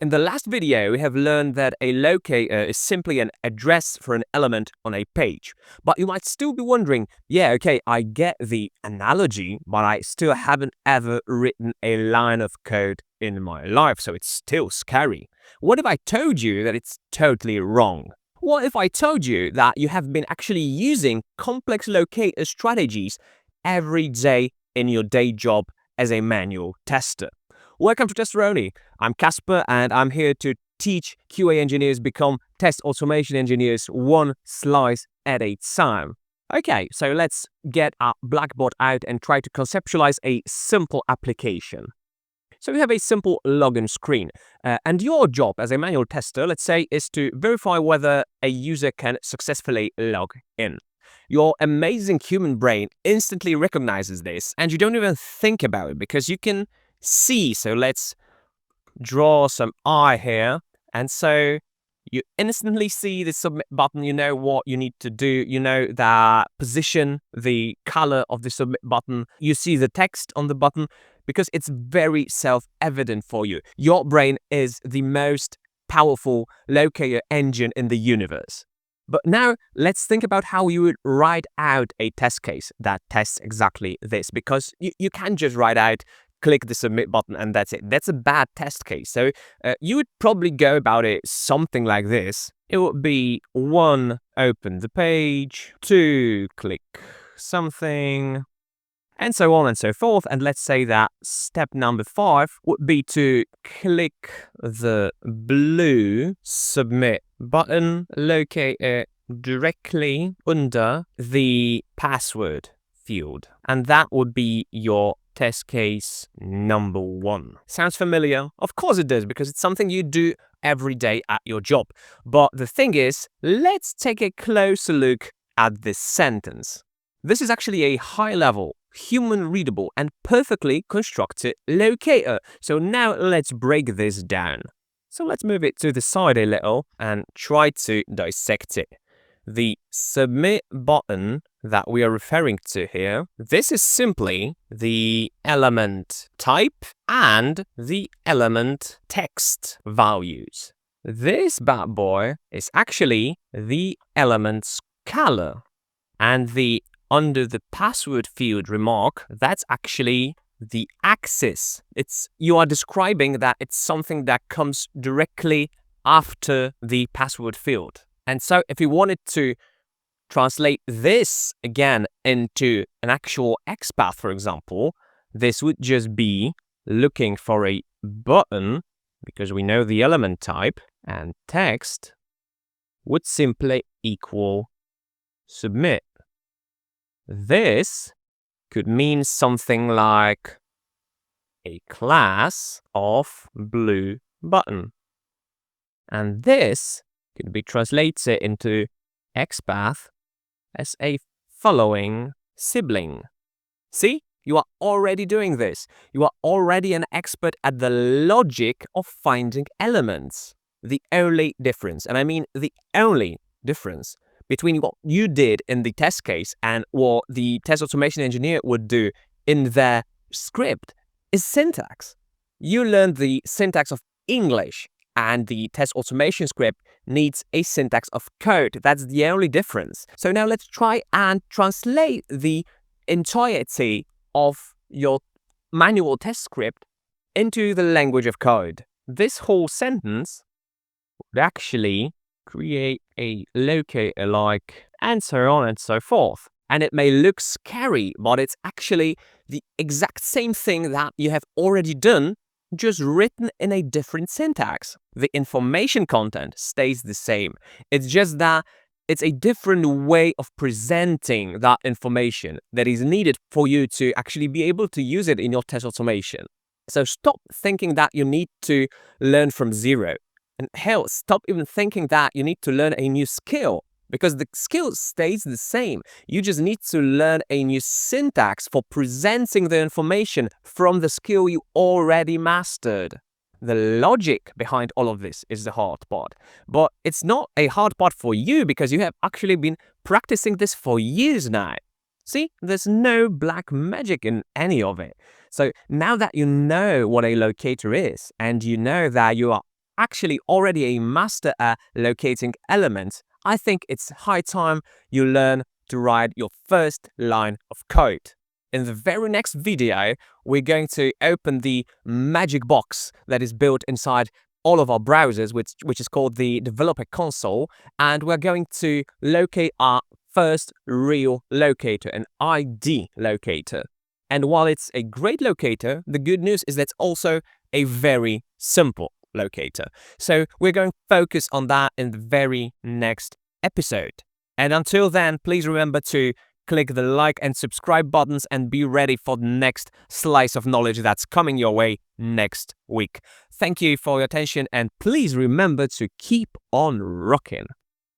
In the last video, we have learned that a locator is simply an address for an element on a page. But you might still be wondering, yeah, okay, I get the analogy, but I still haven't ever written a line of code in my life, so it's still scary. What if I told you that it's totally wrong? What if I told you that you have been actually using complex locator strategies every day in your day job as a manual tester? Welcome to Testeroni. I'm Casper and I'm here to teach QA engineers become test automation engineers one slice at a time. Okay, so let's get our blackboard out and try to conceptualize a simple application. So we have a simple login screen, and your job as a manual tester, let's say, is to verify whether a user can successfully log in. Your amazing human brain instantly recognizes this, and you don't even think about it because you can see. So let's draw some eye here, and so you instantly see the submit button. You know what you need to do. You know the position, the color of the submit button. You see the text on the button because it's very self-evident for you. Your brain is the most powerful locator engine in the universe. But now let's think about how you would write out a test case that tests exactly this, because you can't just write out click the submit button and that's it. That's a bad test case. So you would probably go about it something like this. It would be 1, open the page, 2, click something, and so on and so forth. And let's say that step number 5 would be to click the blue submit button, locate it directly under the password field. And that would be your test case number 1. Sounds familiar? Of course it does, because it's something you do every day at your job. But the thing is, let's take a closer look at this sentence. This is actually a high-level, human-readable, and perfectly constructed locator. So now let's break this down. So let's move it to the side a little and try to dissect it. The submit button that we are referring to here, this is simply the element type and the element text values. This bad boy is actually the element's color, and the under the password field remark, that's actually the axis. You are describing that it's something that comes directly after the password field. And so if you wanted to translate this again into an actual XPath, for example, this would just be looking for a button, because we know the element type, and text would simply equal submit. This could mean something like a class of blue button. And this could be translated into XPath as a following sibling. See? You are already doing this. You are already an expert at the logic of finding elements. The only difference, and I mean the only difference, between what you did in the test case and what the test automation engineer would do in their script is syntax. You learned the syntax of English, and the test automation script needs a syntax of code. That's the only difference. So now let's try and translate the entirety of your manual test script into the language of code. This whole sentence would actually create a locator like, and so on and so forth. And it may look scary, but it's actually the exact same thing that you have already done, just written in a different syntax. The information content stays the same. It's just that it's a different way of presenting that information that is needed for you to actually be able to use it in your test automation. So stop thinking that you need to learn from zero. And hell, stop even thinking that you need to learn a new skill, because the skill stays the same. You just need to learn a new syntax for presenting the information from the skill you already mastered. The logic behind all of this is the hard part. But it's not a hard part for you because you have actually been practicing this for years now. See, there's no black magic in any of it. So now that you know what a locator is, and you know that you are actually already a master at locating elements, I think it's high time you learn to write your first line of code. In the very next video, we're going to open the magic box that is built inside all of our browsers, which is called the developer console, and we're going to locate our first real locator, an ID locator. And while it's a great locator, the good news is that it's also a very simple locator. So we're going to focus on that in the very next episode. And until then, please remember to click the like and subscribe buttons and be ready for the next slice of knowledge that's coming your way next week. Thank you for your attention, and please remember to keep on rocking.